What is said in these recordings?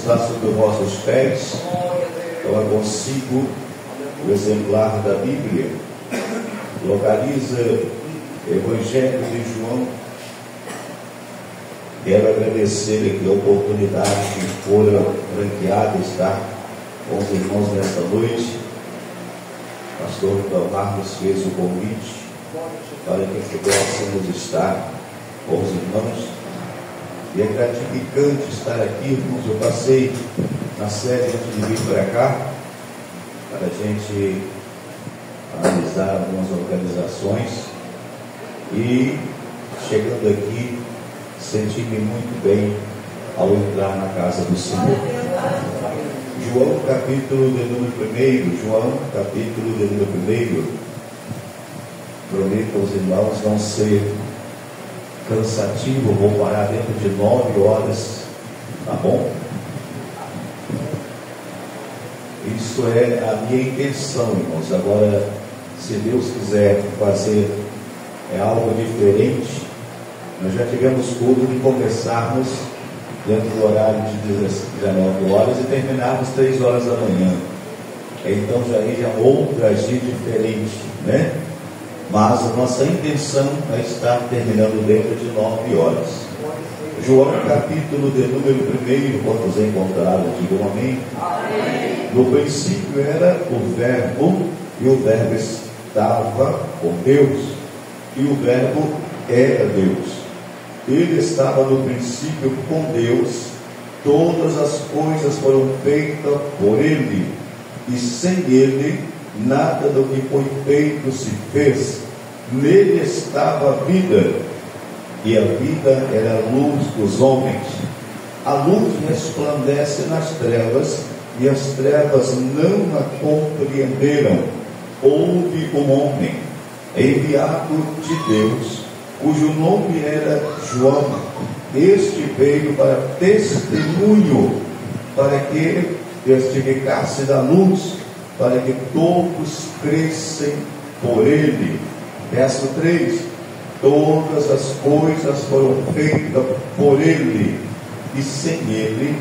está sobre os vossos pés. Eu consigo o exemplar da Bíblia. Localiza Evangelho de João. Quero agradecer aqui a oportunidade que fora franqueada estar com os irmãos nesta noite. O pastor Marcos fez o convite para que pudéssemos estar com os irmãos. E é gratificante estar aqui, irmãos. Eu passei na série antes de vir para cá, para a gente analisar algumas organizações. E chegando aqui, senti-me muito bem ao entrar na casa do Senhor. João, capítulo de número 1. João, capítulo de número 1. Prometo aos irmãos não ser cansativo, vou parar dentro de 9 horas, tá bom? Isso é a minha intenção, irmãos. Agora, se Deus quiser fazer algo diferente, nós já tivemos culto de começarmos dentro do horário de 19 horas e terminarmos 3 horas da manhã. Então já é outro agir diferente, né? Mas a nossa intenção é estar terminando dentro de 9 horas. João, capítulo de número 1, quantos encontraram? Digam amém. Amém. No princípio era o Verbo, e o Verbo estava com Deus, e o Verbo era Deus. Ele estava no princípio com Deus. Todas as coisas foram feitas por Ele, e sem Ele nada do que foi feito se fez. Nele estava a vida, e a vida era a luz dos homens. A luz resplandece nas trevas, e as trevas não a compreenderam. Houve um homem enviado de Deus, cujo nome era João. Este veio para testemunho, para que testificasse da luz, para que todos crescem por ele. Verso 3: todas as coisas foram feitas por ele, e sem ele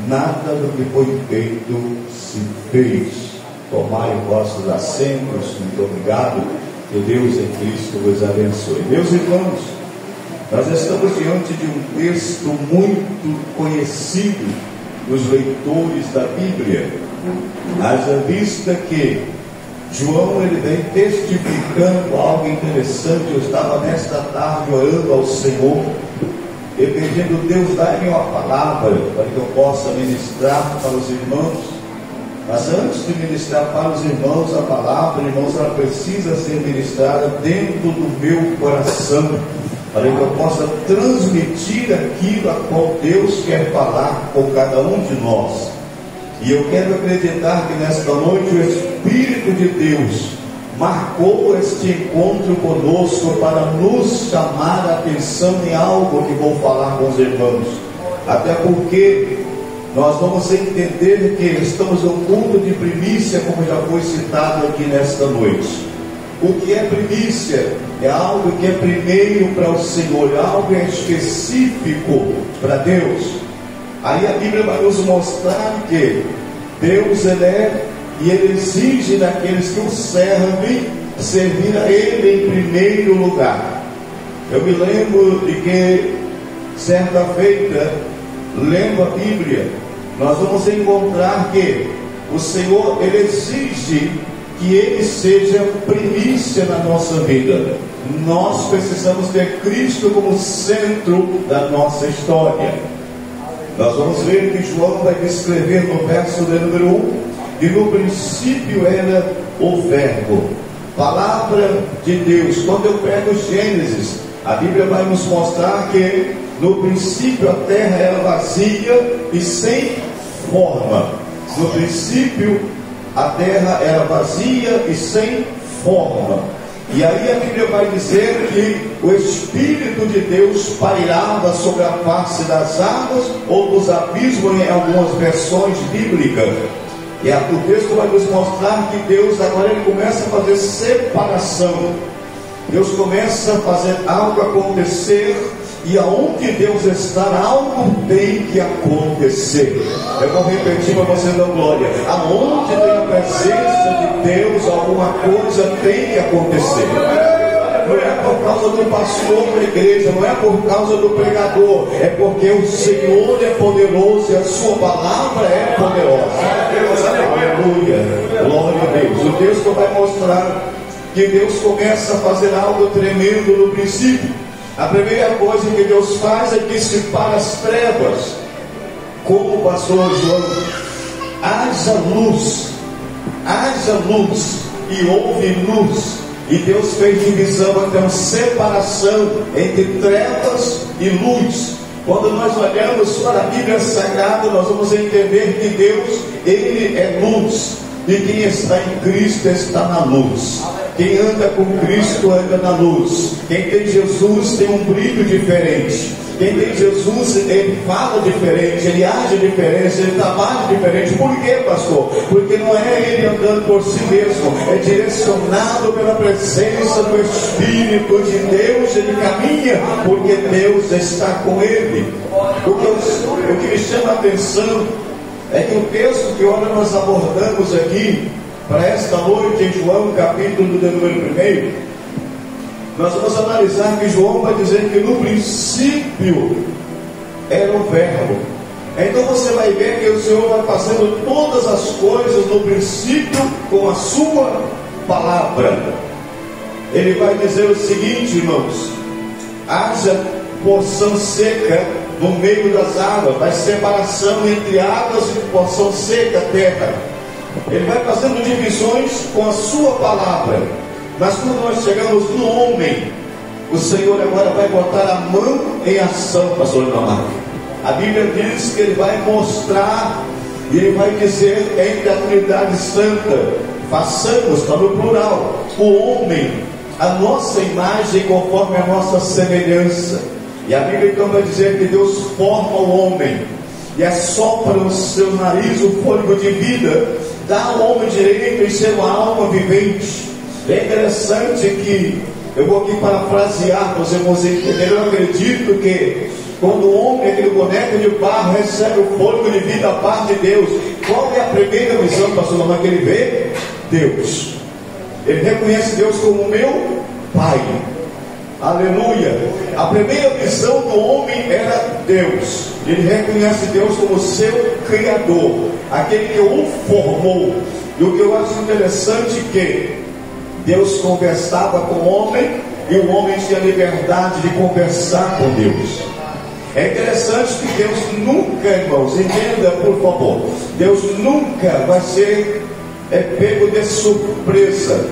nada do que foi feito se fez. Tomai os vossos assentos. Muito obrigado. Que Deus em Cristo vos abençoe. Meus irmãos, nós estamos diante de um texto muito conhecido dos leitores da Bíblia. Haja vista que João ele vem testificando algo interessante. Eu estava nesta tarde orando ao Senhor e pedindo: Deus, dá-me uma palavra para que eu possa ministrar para os irmãos. Mas antes de ministrar para os irmãos a palavra, irmãos, ela precisa ser ministrada dentro do meu coração, para que eu possa transmitir aquilo a qual Deus quer falar com cada um de nós. E eu quero acreditar que nesta noite o Espírito de Deus marcou este encontro conosco para nos chamar a atenção em algo que vou falar com os irmãos. Até porque nós vamos entender que estamos no culto de primícia, como já foi citado aqui nesta noite. O que é primícia? É algo que é primeiro para o Senhor, é algo específico para Deus. Aí a Bíblia vai nos mostrar que Deus ele é, e Ele exige daqueles que o servem, servir a Ele em primeiro lugar. Eu me lembro de que certa feita, lendo a Bíblia, nós vamos encontrar que o Senhor ele exige que Ele seja primícia na nossa vida. Nós precisamos ter Cristo como centro da nossa história. Nós vamos ver que João vai descrever no verso de número 1, e no princípio era o Verbo, palavra de Deus. Quando eu pego Gênesis, a Bíblia vai nos mostrar que no princípio a terra era vazia e sem forma. No princípio a terra era vazia e sem forma. E aí a Bíblia vai dizer que o Espírito de Deus pairava sobre a face das águas ou dos abismos, em algumas versões bíblicas. E o texto vai nos mostrar que Deus agora ele começa a fazer separação. Deus começa a fazer algo acontecer E aonde Deus está, algo tem que acontecer. Eu vou repetir para você dar glória. Aonde tem a presença de Deus, alguma coisa tem que acontecer. Não é por causa do pastor da igreja, não é por causa do pregador, é porque o Senhor é poderoso e a sua palavra é poderosa. Aleluia, glória a Deus. O texto vai mostrar que Deus começa a fazer algo tremendo no princípio. A primeira coisa que Deus faz é dissipar as trevas, como o pastor João: haja luz, e houve luz. E Deus fez divisão, então separação entre trevas e luz. Quando nós olhamos para a Bíblia Sagrada, nós vamos entender que Deus, Ele é luz, e quem está em Cristo está na luz. Quem anda com Cristo anda na luz. Quem tem Jesus tem um brilho diferente. Quem tem Jesus, ele fala diferente, ele age diferente, ele trabalha diferente. Por quê, pastor? Porque não é ele andando por si mesmo, é direcionado pela presença do Espírito de Deus. Ele caminha porque Deus está com ele. O que me chama a atenção é que o texto que hoje nós abordamos aqui para esta noite, em João capítulo de número 1, nós vamos analisar que João vai dizer que no princípio era o verbo. Então você vai ver que o Senhor vai fazendo todas as coisas no princípio com a sua palavra. Ele vai dizer o seguinte, irmãos: haja porção seca no meio das águas, vai separação entre águas e porção seca, terra. Ele vai fazendo divisões com a sua palavra. Mas quando nós chegamos no homem, o Senhor agora vai botar a mão em ação, pastor Inomar. A Bíblia diz que ele vai mostrar, e ele vai dizer entre a Trindade Santa: façamos, está no plural, o homem, a nossa imagem conforme a nossa semelhança. E a Bíblia então vai dizer que Deus forma o homem e assopra no seu nariz o fôlego de vida, dá ao homem direito em ser uma alma vivente. É interessante que, eu vou aqui parafrasear para os irmãos entenderem. Eu acredito que quando o homem, aquele boneco de barro, recebe o fôlego de vida da parte de Deus, qual é a primeira missão, pastor Mamãe, que ele vê? Deus. Ele reconhece Deus como meu Pai. Aleluia. A primeira missão do homem era Deus. Ele reconhece Deus como seu Criador, aquele que o formou. E o que eu acho interessante é que Deus conversava com o homem e o homem tinha liberdade de conversar com Deus. É interessante que Deus nunca, irmãos, entenda por favor, Deus nunca vai ser pego de surpresa.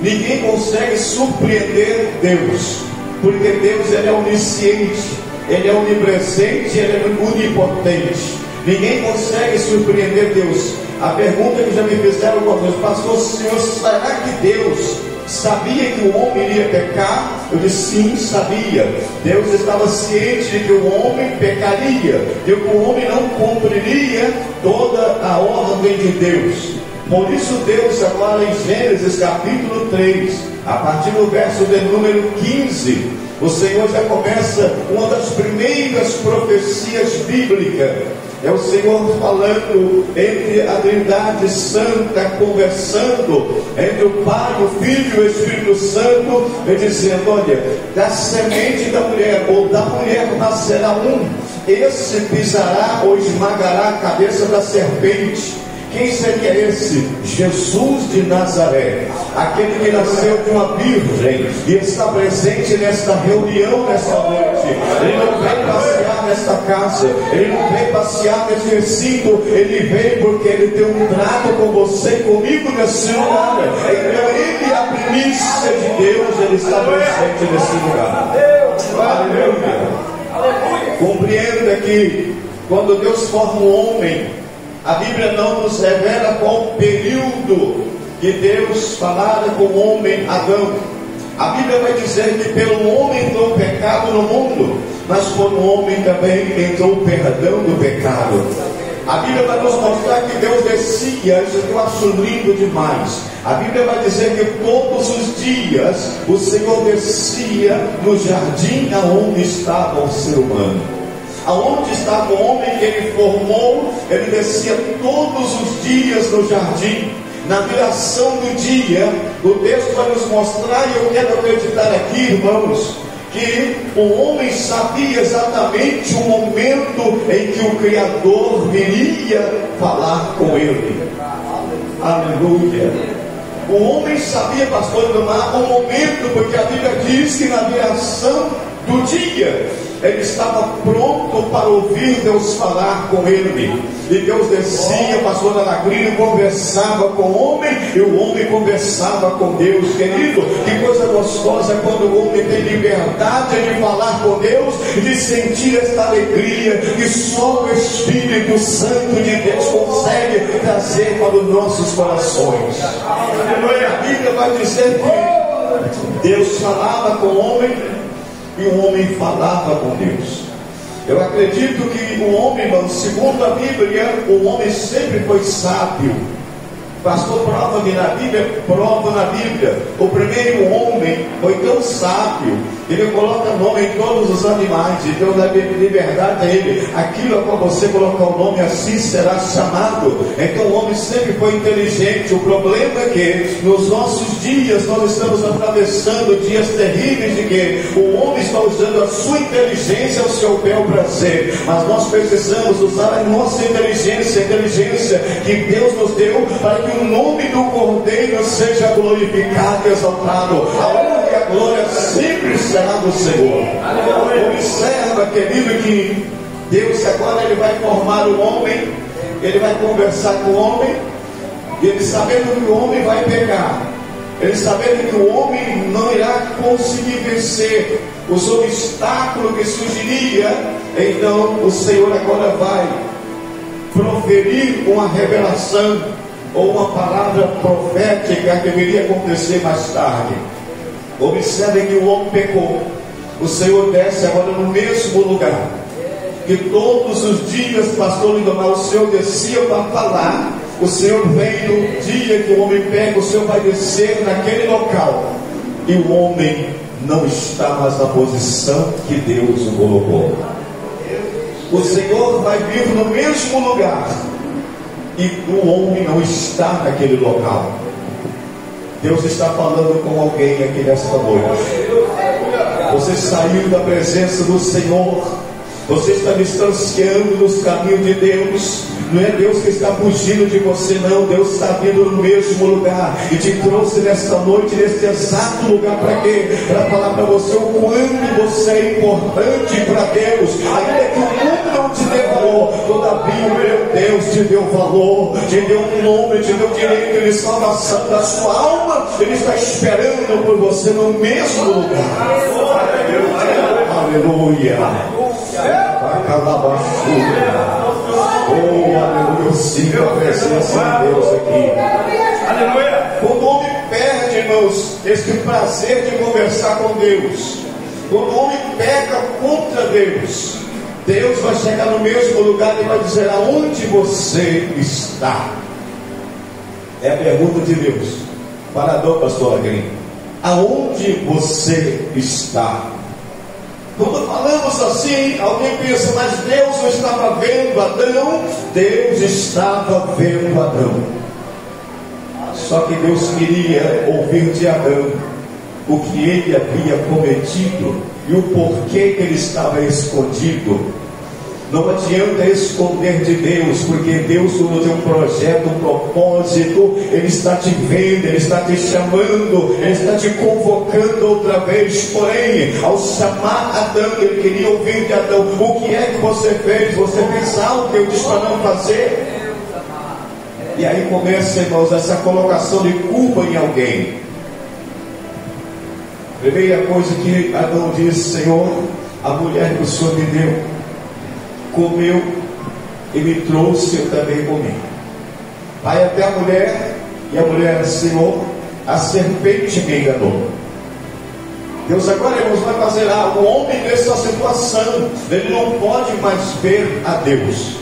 Ninguém consegue surpreender Deus, porque Deus, ele é onisciente, ele é onipresente, ele é onipotente. Ninguém consegue surpreender Deus. A pergunta que já me fizeram algumas vezes: pastor, senhor, será que Deus sabia que o homem iria pecar? Eu disse: sim, sabia. Deus estava ciente de que o homem pecaria, de que o homem não cumpriria toda a ordem de Deus. Por isso Deus agora em Gênesis capítulo 3, a partir do verso de número 15, o Senhor já começa uma das primeiras profecias bíblicas. É o Senhor falando entre a Trindade Santa, conversando entre o Pai, o Filho e o Espírito Santo, e dizendo: olha, da semente da mulher, ou da mulher nascerá um, esse pisará ou esmagará a cabeça da serpente. Quem seria esse? Jesus de Nazaré, aquele que nasceu de uma virgem e está presente nesta reunião nesta noite. Ele não vem passear nesta casa, ele não vem passear nesse recinto, ele vem porque ele tem um trato com você e comigo nesse lugar. Então ele, a primícia de Deus, ele está presente nesse lugar. Aleluia. Compreenda que quando Deus forma um homem, a Bíblia não nos revela qual período que Deus falara com o homem Adão. A Bíblia vai dizer que pelo homem entrou o pecado no mundo, mas por um homem também entrou o perdão do pecado. A Bíblia vai nos mostrar que Deus descia, isso que eu acho lindo demais. A Bíblia vai dizer que todos os dias o Senhor descia no jardim aonde estava o ser humano. Aonde estava o homem que Ele formou, Ele descia todos os dias no jardim. Na viração do dia, o texto vai nos mostrar, e eu quero acreditar aqui, irmãos, que o homem sabia exatamente o momento em que o Criador viria falar com ele. Aleluia. O homem sabia, pastor Leomar, o momento, porque a Bíblia diz que na viração do dia ele estava pronto para ouvir Deus falar com ele. E Deus descia, pastor Alagrino, conversava com o homem, e o homem conversava com Deus. Querido, que coisa gostosa quando o homem tem liberdade de falar com Deus, de sentir esta alegria que só o Espírito Santo de Deus consegue trazer para os nossos corações. A Bíblia vai dizer que Deus falava com o homem e o homem falava com Deus. Eu acredito que o homem, irmão, segundo a Bíblia, o homem sempre foi sábio. Pastor, prova-me na Bíblia, prova na Bíblia. O primeiro homem foi tão sábio, ele coloca nome em todos os animais, e Deus dá liberdade a ele. Aquilo a qual você colocar o nome, assim será chamado. Então o homem sempre foi inteligente. O problema é que nos nossos dias nós estamos atravessando dias terríveis de que o homem está usando a sua inteligência ao seu bel prazer. Mas nós precisamos usar a nossa inteligência, a inteligência que Deus nos deu, para que o nome do Cordeiro seja glorificado e exaltado. A honra e a glória sempre será do Senhor. Observa, querido, que Deus agora ele vai formar o homem, ele vai conversar com o homem, e ele sabendo que o homem vai pecar, ele sabendo que o homem não irá conseguir vencer os obstáculos que surgiria, então o Senhor agora vai proferir uma revelação ou uma palavra profética que viria acontecer mais tarde. Observe que o homem pecou. O Senhor desce agora no mesmo lugar que todos os dias, pastor Lindomar, o Senhor descia para falar. O Senhor vem no dia que o homem peca, o Senhor vai descer naquele local, e o homem não está mais na posição que Deus o colocou. O Senhor vai vir no mesmo lugar, e o homem não está naquele local. Deus está falando com alguém aqui nesta noite. Você saiu da presença do Senhor, você está distanciando dos caminhos de Deus. Não é Deus que está fugindo de você, não. Deus está vindo no mesmo lugar e te trouxe nesta noite, neste exato lugar. Para quê? Para falar para você o quanto você é importante para Deus. Ainda que o mundo não te dê valor, todavia o meu Deus te deu valor, te deu um nome, te deu direito de salvação da sua alma. Ele está esperando por você no mesmo lugar. Aleluia. Oh, aleluia. Eu sinto a presença de Deus aqui. Aleluia. Quando o homem perde, irmãos, esse prazer de conversar com Deus, quando o homem peca contra Deus, Deus vai chegar no mesmo lugar e vai dizer: aonde você está? É a pergunta de Deus. Parador, pastor Agrim. Aonde você está? Quando falamos assim, alguém pensa: mas Deus não estava vendo Adão? Deus estava vendo Adão. Só que Deus queria ouvir de Adão o que ele havia cometido e o porquê que ele estava escondido. Não adianta esconder de Deus, porque Deus, quando tem um projeto, um propósito, Ele está te vendo, Ele está te chamando, Ele está te convocando outra vez. Porém, ao chamar Adão, Ele queria ouvir de Adão: o que é que você fez? Você fez algo que eu disse para não fazer? E aí começa, irmãos, essa colocação de culpa em alguém. Primeira coisa que Adão disse: Senhor, a mulher que o Senhor me deu comeu e me trouxe, eu também comi. Vai até a mulher, e a mulher: Senhor, a serpente me enganou. Deus agora, irmãos, vai fazer algo. O homem nessa situação, ele não pode mais ver a Deus.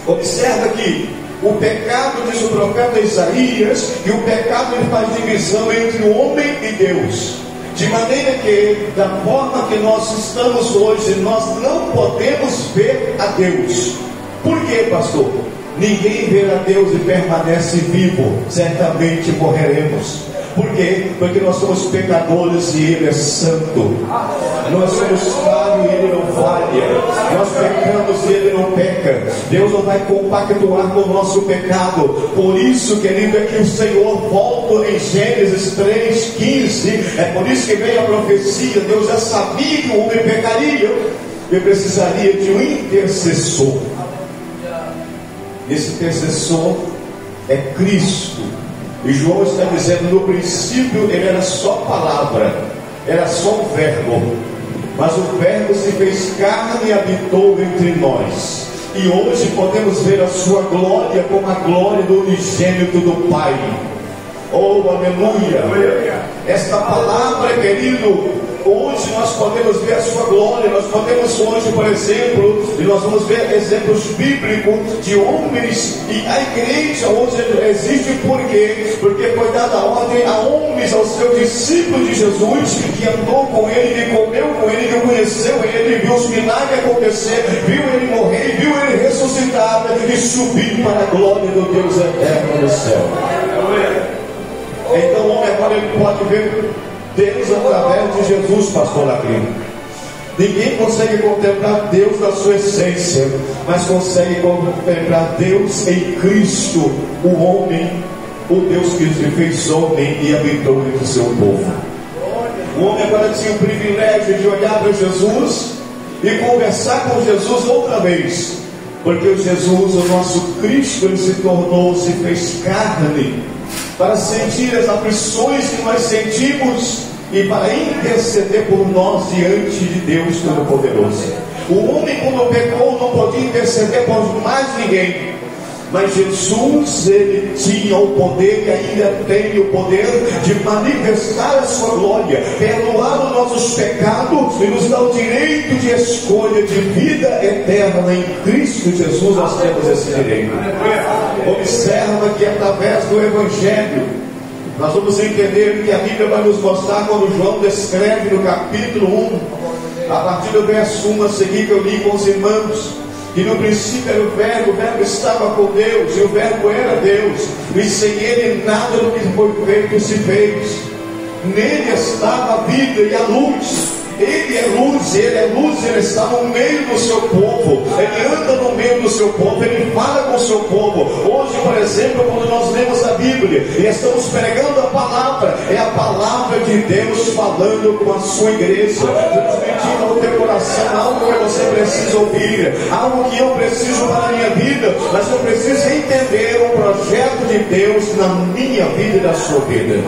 Observa que o pecado, diz o profeta Isaías, que o pecado ele faz divisão entre o homem e Deus. De maneira que, da forma que nós estamos hoje, nós não podemos ver a Deus. Por quê, pastor? Ninguém vê a Deus e permanece vivo. Certamente morreremos. Por quê? Porque nós somos pecadores e Ele é santo. Nós somos falhos e Ele não falha. Nós pecamos e Ele não peca. Deus não vai compactuar com o nosso pecado. Por isso, querido, é que o Senhor volta em Gênesis 3:15. É por isso que vem a profecia. Deus já sabia que o homem pecaria e precisaria de um intercessor. Esse intercessor é Cristo. E João está dizendo, no princípio ele era só palavra, era só o verbo, mas o verbo se fez carne e habitou entre nós. E hoje podemos ver a sua glória como a glória do unigênito do Pai. Oh, aleluia! Esta palavra, querido, hoje nós podemos ver a sua glória. Nós podemos hoje, por exemplo, e nós vamos ver exemplos bíblicos de homens, e a igreja hoje existe por quê? Porque foi dada ordem a homens, aos seus discípulos de Jesus, que andou com ele, que comeu com ele, que conheceu ele, viu os milagres acontecer, viu ele morrer, viu ele ressuscitar e subir para a glória do Deus eterno no céu. Então o homem agora ele pode ver Deus através de Jesus, pastor Lacrim. Ninguém consegue contemplar Deus na sua essência, mas consegue contemplar Deus em Cristo, o homem, o Deus que se fez homem e habitou entre o seu povo. O homem agora tinha o privilégio de olhar para Jesus e conversar com Jesus outra vez, porque o Jesus, o nosso Cristo, ele se tornou, se fez carne, para sentir as aflições que nós sentimos e para interceder por nós diante de Deus Todo-Poderoso. O homem, quando pecou, não podia interceder por mais ninguém, mas Jesus, ele tinha o poder e ainda tem o poder de manifestar a sua glória, perdoar os nossos pecados e nos dar o direito de escolha de vida eterna. Em Cristo Jesus nós temos esse direito. Observa que através do Evangelho nós vamos entender que a Bíblia vai nos mostrar, quando João descreve no capítulo 1, a partir do verso 1 a seguir, que eu li com os irmãos, que no princípio era o verbo estava com Deus, e o verbo era Deus, e sem ele nada do que foi feito se fez. Nele estava a vida e a luz. Ele é luz, ele está no meio do seu povo, ele anda no meio do seu povo, ele fala com o seu povo. Hoje, por exemplo, quando nós lemos a Bíblia e estamos pregando a palavra, é a palavra de Deus falando com a sua igreja, transmitindo ao teu coração algo que você precisa ouvir, algo que eu preciso para a minha vida, mas eu preciso entender o projeto de Deus na minha vida e na sua vida.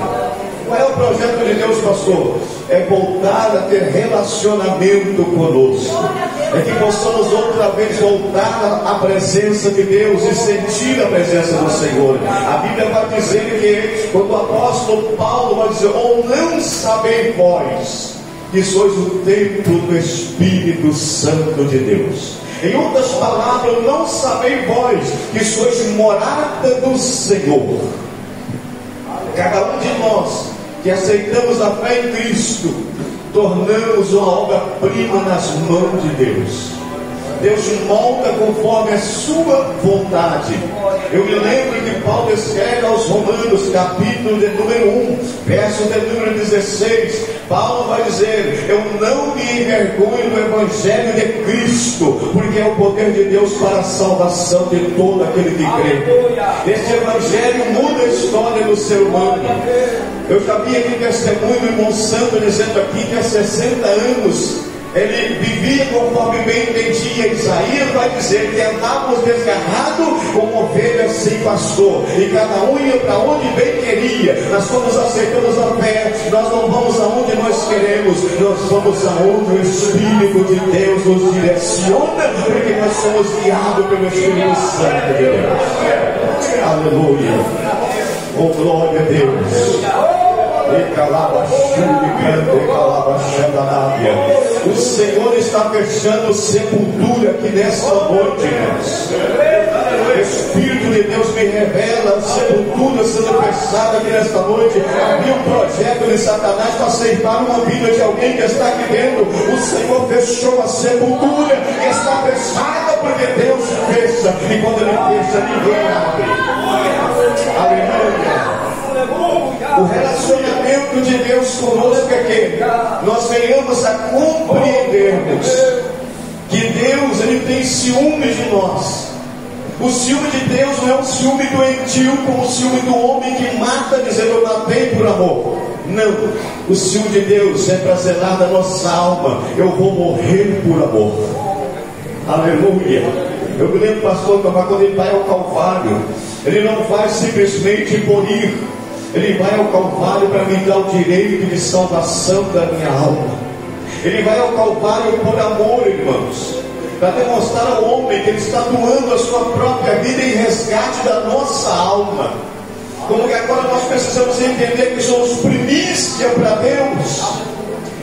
Qual é o projeto de Deus, pastor? É voltar a ter relacionamento conosco. É que possamos outra vez voltar à presença de Deus e sentir a presença do Senhor. A Bíblia vai dizer que, quando o apóstolo Paulo vai dizer, ou não sabeis vós que sois o templo do Espírito Santo de Deus. Em outras palavras, não sabeis vós que sois morada do Senhor. Cada um de nós que aceitamos a fé em Cristo, tornamos uma obra-prima nas mãos de Deus. Deus molda conforme a sua vontade. Eu me lembro que Paulo escreve aos Romanos, capítulo de número 1, verso de número 16. Paulo vai dizer, eu não me envergonho do Evangelho de Cristo, porque é o poder de Deus para a salvação de todo aquele que crê. Este Evangelho muda a história do ser humano. Eu já vi aqui testemunho do irmão Santo dizendo aqui que há 60 anos ele vivia conforme bem entendia. Isaías vai dizer que andávamos desgarrados como ovelhas sem pastor, e cada um ia para onde bem queria. Nós fomos aceitamos a fé, nós não vamos aonde nós queremos, nós vamos aonde o Espírito de Deus nos direciona, porque nós somos guiados pelo Espírito Santo de Deus. Aleluia, oh glória a Deus. O Senhor está fechando sepultura aqui nesta noite, irmãos. O Espírito de Deus me revela a sepultura sendo fechada aqui nesta noite. Havia um projeto de Satanás para ceifar uma vida de alguém que está aqui dentro. O Senhor fechou a sepultura e está fechada porque Deus fecha. E quando Ele fecha, ninguém abre. Aleluia. O relacionamento de Deus conosco é que nós venhamos a compreendermos que Deus, Ele tem ciúme de nós. O ciúme de Deus não é um ciúme doentio como o ciúme do homem que mata dizendo eu matei por amor. Não, o ciúme de Deus é para zelar da nossa alma. Eu vou morrer por amor. Aleluia. Eu me lembro, pastor, quando ele vai ao Calvário, ele não vai simplesmente por ir. Ele vai ao Calvário para me dar o direito de salvação da minha alma. Ele vai ao Calvário por amor, irmãos, para demonstrar ao homem que Ele está doando a sua própria vida em resgate da nossa alma. Como que agora nós precisamos entender que somos primícia para Deus.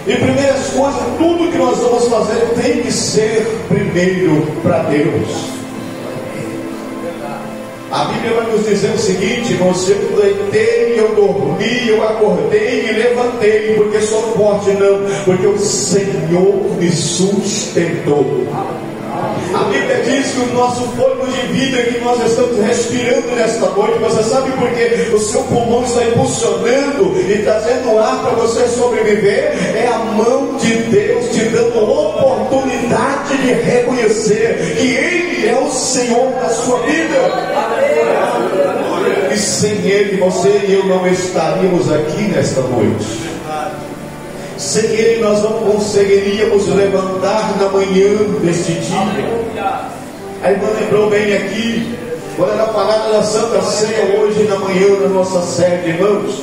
E primeiras coisas, tudo que nós vamos fazer tem que ser primeiro para Deus. A Bíblia vai nos dizer o seguinte, irmãos: eu deitei, eu dormi, eu acordei e me levantei, porque sou forte, não, porque o Senhor me sustentou. A Bíblia diz que o nosso fôlego de vida que nós estamos respirando nesta noite, você sabe por quê? O seu pulmão está impulsionando e trazendo ar para você sobreviver. É a mão de Deus te dando oportunidade de reconhecer que Ele é o Senhor da sua vida. E sem Ele, você e eu não estaríamos aqui nesta noite. Sem Ele nós não conseguiríamos levantar na manhã deste dia. A irmã lembrou bem aqui, quando era falada da Santa Ceia hoje na manhã da nossa sede, irmãos.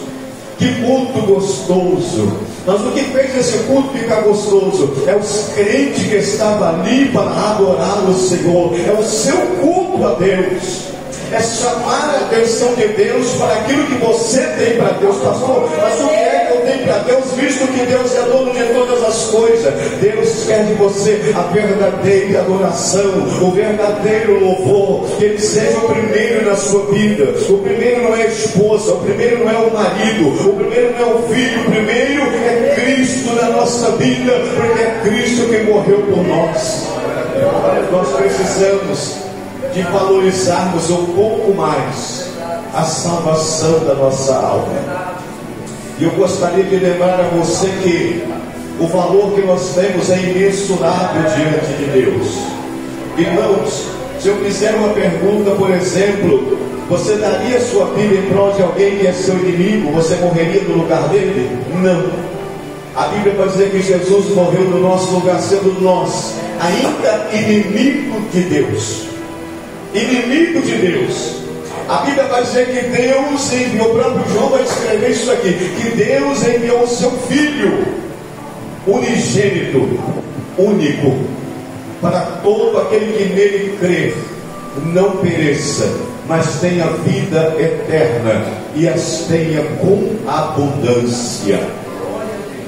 Que culto gostoso! Mas o que fez esse culto ficar gostoso é os crentes que estavam ali para adorar o Senhor. É o seu culto a Deus. É chamar a atenção de Deus para aquilo que você tem para Deus. Pastor, mas o que é que eu tenho para Deus, visto que Deus é dono de todas as coisas? Deus quer de você a verdadeira adoração, o verdadeiro louvor. Que Ele seja o primeiro na sua vida. O primeiro não é a esposa, o primeiro não é o marido, o primeiro não é o filho, o primeiro é Cristo na nossa vida, porque é Cristo que morreu por nós. Nós precisamos de valorizarmos um pouco mais a salvação da nossa alma. E eu gostaria de lembrar a você que o valor que nós temos é imensurável diante de Deus. Irmãos, se eu fizer uma pergunta, por exemplo, você daria sua vida em prol de alguém que é seu inimigo? Você morreria no lugar dele? Não. A Bíblia vai dizer que Jesus morreu no nosso lugar, sendo nós ainda inimigo de Deus. Inimigo de Deus. A Bíblia vai dizer que Deus enviou, o próprio João vai descrever isso aqui, que Deus enviou o seu Filho unigênito, único, para todo aquele que nele crê não pereça, mas tenha vida eterna e as tenha com abundância.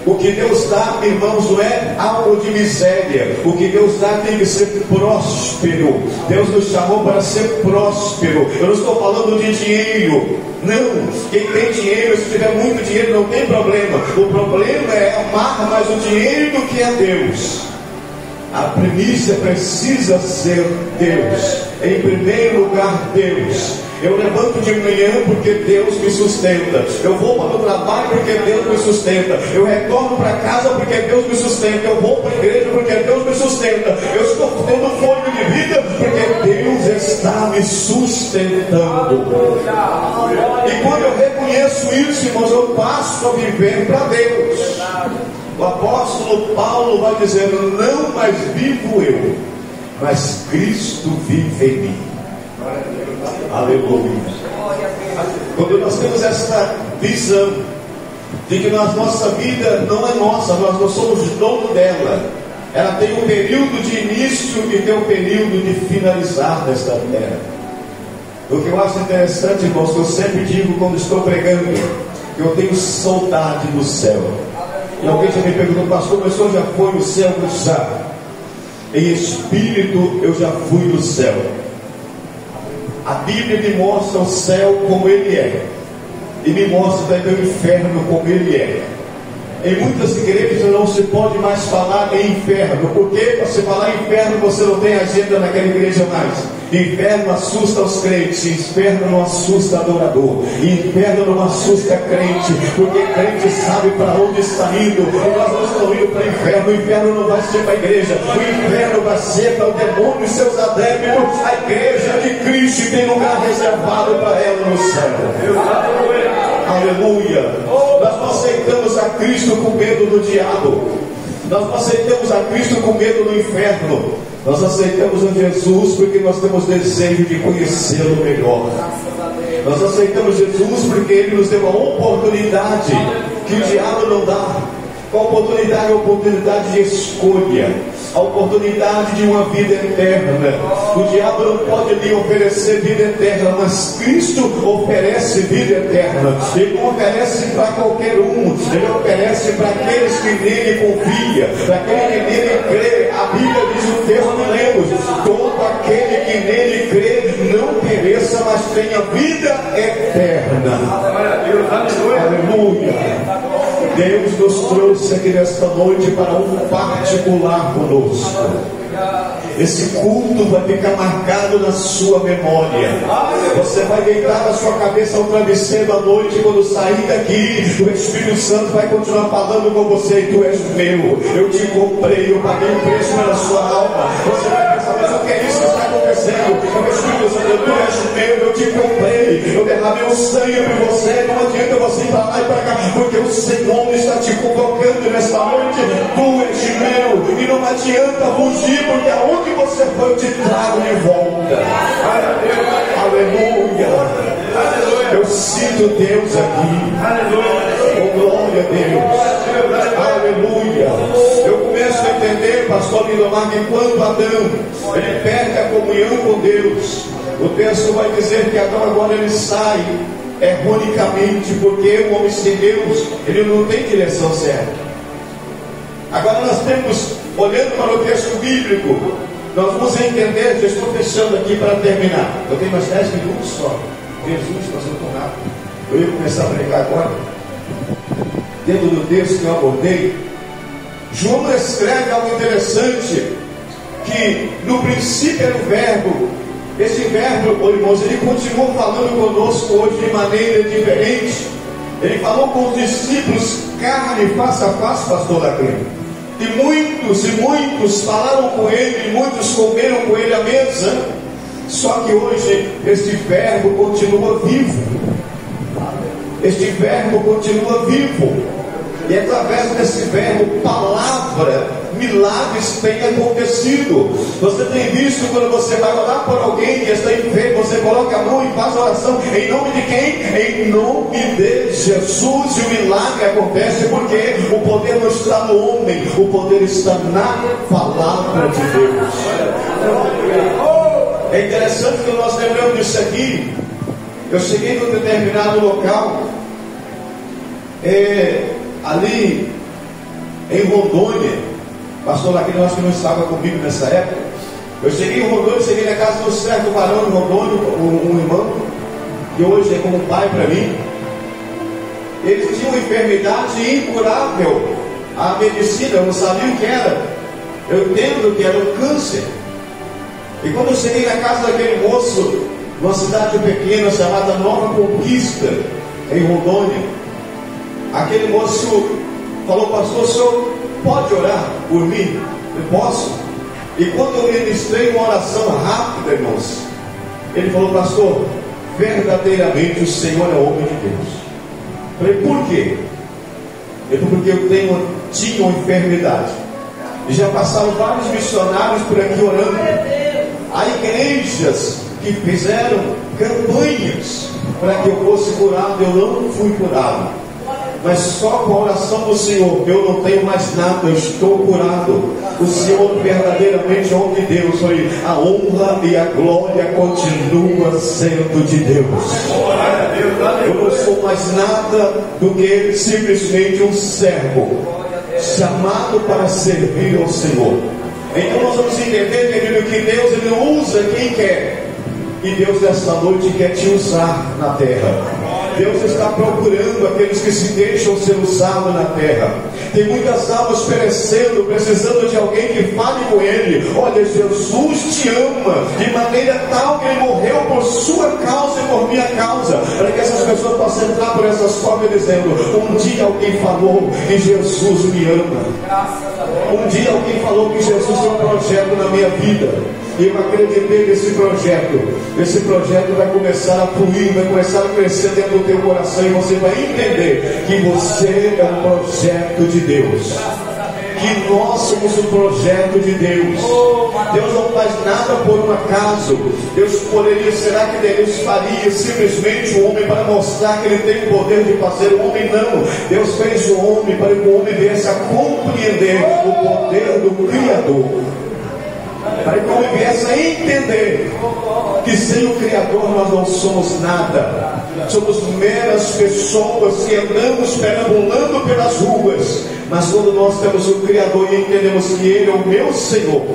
O que Deus dá, irmãos, não é algo de miséria. O que Deus dá tem que ser próspero. Deus nos chamou para ser próspero. Eu não estou falando de dinheiro. Não, quem tem dinheiro, se tiver muito dinheiro, não tem problema. O problema é amar mais o dinheiro do que a Deus. A primícia precisa ser Deus. Em primeiro lugar, Deus. Eu levanto de manhã porque Deus me sustenta. Eu vou para o trabalho porque Deus me sustenta. Eu retorno para casa porque Deus me sustenta. Eu vou para a igreja porque Deus me sustenta. Eu estou tendo fôlego de vida porque Deus está me sustentando. E quando eu reconheço isso, irmãos, eu passo a viver para Deus. O apóstolo Paulo vai dizer: não mais vivo eu, mas Cristo vive em mim. Aleluia. Quando nós temos essa visão de que a nossa vida não é nossa, nós não somos dono dela, ela tem um período de início e tem um período de finalizar nesta terra. O que eu acho interessante, irmãos, que eu sempre digo quando estou pregando, que eu tenho saudade do céu. E alguém já me perguntou: pastor, mas o senhor já foi no céu? Já. Em espírito eu já fui no céu. A Bíblia me mostra o céu como ele é, e me mostra também o inferno como ele é. Em muitas igrejas não se pode mais falar em inferno, porque para você falar em inferno você não tem agenda naquela igreja mais. Inferno assusta os crentes, inferno não assusta adorador, inferno não assusta crente, porque crente sabe para onde está indo. E nós não estamos indo para o inferno não vai ser para a igreja, o inferno vai ser para o demônio e seus adeptos. A igreja de Cristo tem lugar reservado para ela no céu. Aleluia. Nós não aceitamos a Cristo com medo do diabo, nós não aceitamos a Cristo com medo do inferno. Nós aceitamos a Jesus porque nós temos desejo de conhecê-lo melhor. Nós aceitamos Jesus porque Ele nos deu a oportunidade que o diabo não dá. A oportunidade é a oportunidade de escolha, a oportunidade de uma vida eterna. O diabo não pode lhe oferecer vida eterna, mas Cristo oferece vida eterna. Ele não oferece para qualquer um, Ele oferece para aqueles que nele confiam, para aquele que nele crê. A Bíblia diz o texto que lemos: todo aquele que nele crê não pereça, mas tenha vida eterna. Aleluia. Deus nos trouxe aqui nesta noite para um particular conosco. Esse culto vai ficar marcado na sua memória. Você vai deitar a sua cabeça ao travesseiro à noite. Quando sair daqui, o Espírito Santo vai continuar falando com você: tu és meu, eu te comprei, eu paguei o preço pela sua alma. Você vai pensar: mas o que é isso que está acontecendo? O Espírito Santo: tu és meu, eu te comprei, eu derramei o sangue por você. Não adianta você ir para lá e para cá, porque o Senhor está te convocando nesta noite. Tu és meu, e não adianta fugir, porque aonde você foi eu te trago de volta. Aleluia. Eu sinto Deus aqui. Oh, glória a Deus. Aleluia. Eu começo a entender, pastor Lindomar, que quando Adão ele perde a comunhão com Deus, o texto vai dizer que Adão agora ele sai erronicamente, porque o homem sem Deus ele não tem direção certa. Agora nós temos, olhando para o texto bíblico, nós vamos entender. Já estou fechando aqui para terminar. Eu tenho mais 10 minutos só. Jesus, passou tão rápido. Eu ia começar a pregar agora. Dentro do texto que eu abordei, João escreve algo interessante, que no princípio era o verbo. Esse verbo, irmãos, ele continua falando conosco hoje de maneira diferente. Ele falou com os discípulos carne face a face, pastor Lacrino. E muitos falaram com ele, e muitos comeram com ele à mesa. Só que hoje este verbo continua vivo. Este verbo continua vivo. E através desse verbo, palavra, milagres têm acontecido. Você tem visto quando você vai orar por alguém que está enfermo, você coloca a mão e faz oração. Em nome de quem? Em nome de Jesus. E o milagre acontece porque o poder não está no homem, o poder está na palavra de Deus. É interessante que nós lembramos disso aqui. Eu cheguei num determinado local, ali em Rondônia. Pastor Laquino, eu acho que não estava comigo nessa época. Eu cheguei em Rondônia, cheguei na casa do certo varão em Rondônia, um irmão, que hoje é como um pai para mim. Ele tinha uma enfermidade incurável. A medicina, eu não sabia o que era. Eu entendo que era um câncer. E quando eu cheguei na casa daquele moço, numa cidade pequena chamada Nova Conquista, em Rondônia, aquele moço falou: pastor, o senhor pode orar por mim? Eu posso. E quando eu ministrei uma oração rápida, irmãos, ele falou: pastor, verdadeiramente o Senhor é homem de Deus. Eu falei: por quê? Ele falou: porque eu tinha uma enfermidade, e já passaram vários missionários por aqui orando. Há igrejas que fizeram campanhas para que eu fosse curado. Eu não fui curado, mas só com a oração do Senhor, eu não tenho mais nada, eu estou curado. O Senhor verdadeiramente é homem de Deus. A honra e a glória continua sendo de Deus. Eu não sou mais nada do que simplesmente um servo chamado para servir ao Senhor. Então nós vamos entender, querido, que Deus ele usa quem quer. E Deus nesta noite quer te usar na terra. Deus está procurando aqueles que se deixam ser usados na terra. Tem muitas almas perecendo, precisando de alguém que fale com ele. Olha, Jesus te ama de maneira tal que ele morreu por sua causa e por minha causa, para que essas pessoas possam entrar por essas portas dizendo: um dia alguém falou que Jesus me ama. Um dia alguém falou que Jesus tem um projeto na minha vida. E eu acreditei nesse projeto. Esse projeto vai começar a fluir, vai começar a crescer dentro do teu coração, e você vai entender que você é um projeto de Deus, que nós somos um projeto de Deus. Deus não faz nada por um acaso. Deus poderia, será que Deus faria simplesmente o homem para mostrar que ele tem o poder de fazer? O homem não. Deus fez o homem para que o homem viesse a compreender o poder do Criador, para que o homem viesse a entender que sem o Criador nós não somos nada. Somos meras pessoas que andamos perambulando pelas ruas. Mas quando nós temos o Criador e entendemos que Ele é o meu Senhor,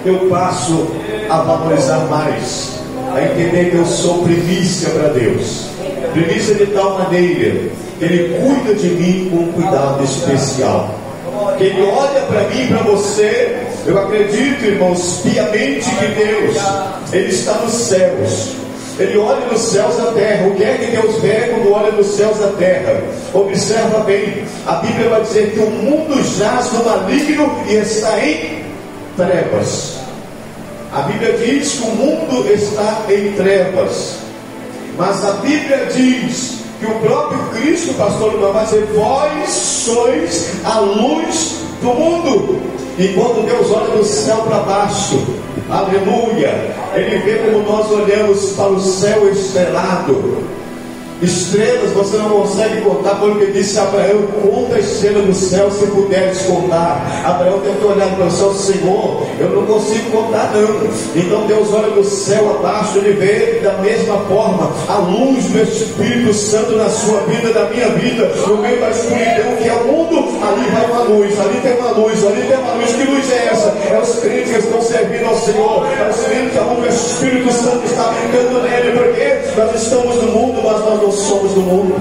eu passo a valorizar mais, a entender que eu sou primícia para Deus. Primícia de tal maneira que Ele cuida de mim com um cuidado especial. Que Ele olha para mim e para você. Eu acredito, irmãos, piamente que Deus, Ele está nos céus. Ele olha nos céus da terra. O que é que Deus vê quando olha nos céus da terra? Observa bem, a Bíblia vai dizer que o mundo jaz no maligno e está em trevas. A Bíblia diz que o mundo está em trevas, mas a Bíblia diz que o próprio Cristo, pastor, vai dizer: vós sois a luz do mundo. E quando Deus olha do céu para baixo, aleluia, Ele vê como nós olhamos para o céu estrelado. Estrelas você não consegue contar, porque disse a Abraão: conta a estrela do céu se puderes contar. Abraão tentou olhar para o céu: Senhor, eu não consigo contar não. Então Deus olha do céu abaixo, Ele vê da mesma forma a luz do Espírito Santo na sua vida, da minha vida, no meio da escuridão que é o mundo. Ali vai uma luz, ali tem uma luz, ali tem uma luz. Que luz é essa? É os crentes que estão servindo ao Senhor, é os crentes onde o Espírito Santo está brincando nele, porque nós estamos no mundo, mas nós não somos do mundo.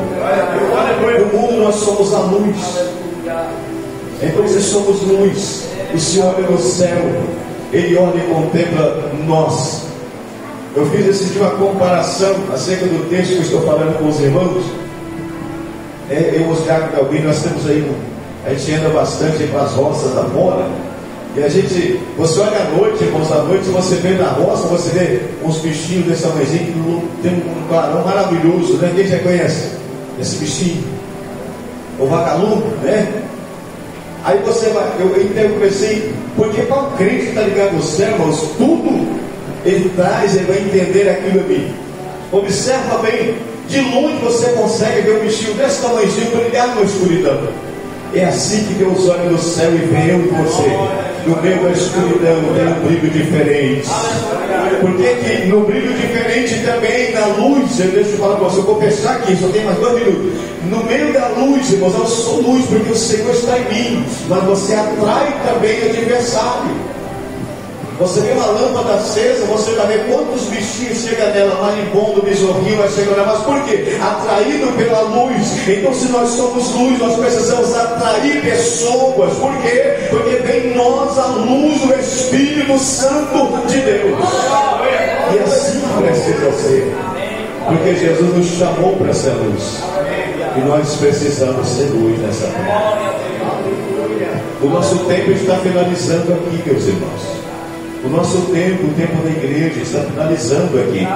No mundo nós somos a luz. Então se somos luz, o Senhor olha no céu, Ele olha e contempla nós. Eu fiz esse dia uma comparação acerca do texto que eu estou falando com os irmãos. Eu e o Oscar Calvino, nós temos aí, a gente anda bastante para as roças da fora. E a gente, você olha à noite, irmãos, à noite você vê na roça, você vê uns bichinhos desse tamanhozinho que tem um clarão maravilhoso, né? Quem já conhece esse bichinho? O vagalume, né? Aí você vai, eu pensei, porque para o crente que está ligado no céu, irmãos, tudo ele traz, ele vai entender aquilo ali. Observa bem, de longe você consegue ver um bichinho desse tamanhozinho brilhar na escuridão. É assim que Deus olha no céu e vê eu e você. No meio da escuridão tem um brilho diferente. Porque que no brilho diferente também, na luz, deixa eu falar para você, eu vou fechar aqui, só tem mais 2 minutos. No meio da luz, irmãos, eu sou luz porque o Senhor está em mim, mas você atrai também adversário. Você vê uma lâmpada acesa, você vai ver quantos bichinhos chegam nela, marimbondo, besorrinho, vai chegar nela. Mas por quê? Atraído pela luz. Então se nós somos luz, nós precisamos atrair pessoas. Por quê? Porque vem em nós a luz do Espírito Santo de Deus. E assim precisa ser. Porque Jesus nos chamou para ser luz. E nós precisamos ser luz nessa terra. O nosso tempo está finalizando aqui, meus irmãos. O nosso tempo, o tempo da igreja está finalizando aqui.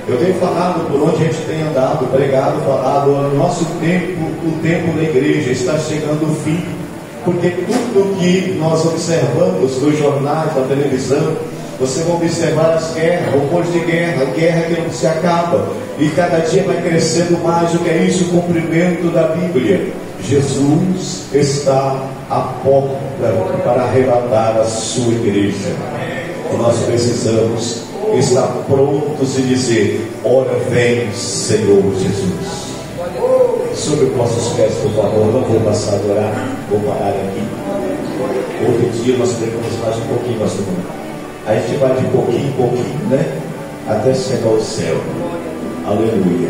Eu tenho falado por onde a gente tem andado, pregado, falado. O nosso tempo, o tempo da igreja está chegando ao fim. Porque tudo que nós observamos nos jornais, na televisão, você vai observar as guerras, rumores de guerra, guerra que não se acaba. E cada dia vai crescendo mais. O que é isso? O cumprimento da Bíblia. Jesus está à porta para arrebatar a sua igreja. E nós precisamos estar prontos e dizer: ora vem, Senhor Jesus. Sobre os nossos pés, por favor, não vou passar a orar, vou parar aqui. Outro dia nós pregamos mais um pouquinho, nós a gente vai de pouquinho em pouquinho, né? até chegar ao céu. Aleluia.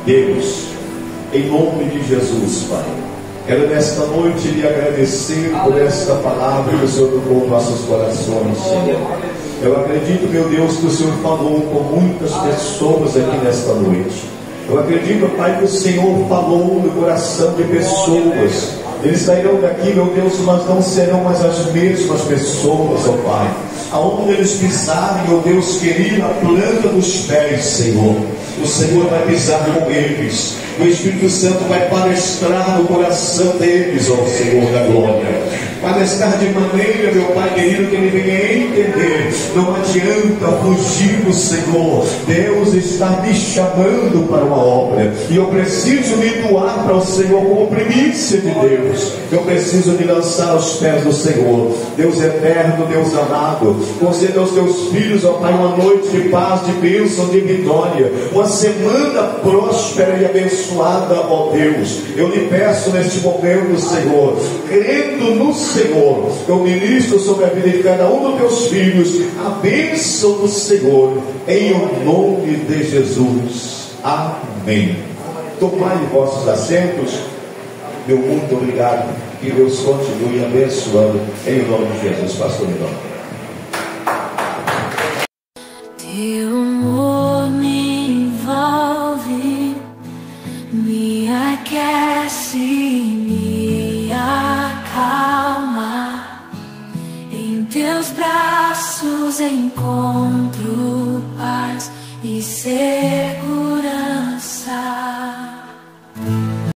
Deus, em nome de Jesus, Pai, quero nesta noite lhe agradecer por esta palavra que o Senhor tocou em nossos corações, Senhor. Eu acredito, meu Deus, que o Senhor falou com muitas pessoas aqui nesta noite. Eu acredito, Pai, que o Senhor falou no coração de pessoas. Eles sairão daqui, meu Deus, mas não serão mais as mesmas pessoas, ó Pai. Aonde eles pisarem, meu Deus querido, a planta dos pés, Senhor, o Senhor vai pisar com eles. O Espírito Santo vai palestrar no coração deles, ó Senhor da glória. Palestrar de maneira, meu Pai querido, que ele venha entender. Não adianta fugir do Senhor. Deus está me chamando para uma obra. E eu preciso me doar para o Senhor como primícia de Deus. Eu preciso me lançar aos pés do Senhor. Deus eterno, Deus amado, conceda aos teus filhos, ó Pai, uma noite de paz, de bênção, de vitória. Uma semana próspera e abençoada, ó Deus. Eu lhe peço neste momento, Senhor, crendo no Senhor, eu ministro sobre a vida de cada um dos teus filhos a bênção do Senhor, em o nome de Jesus. Amém. Tomai vossos assentos. Meu muito obrigado. Que Deus continue abençoando em nome de Jesus. Pastor Milão. Teu amor me envolve, me aquece, me acalma. Em teus braços encontro paz e ser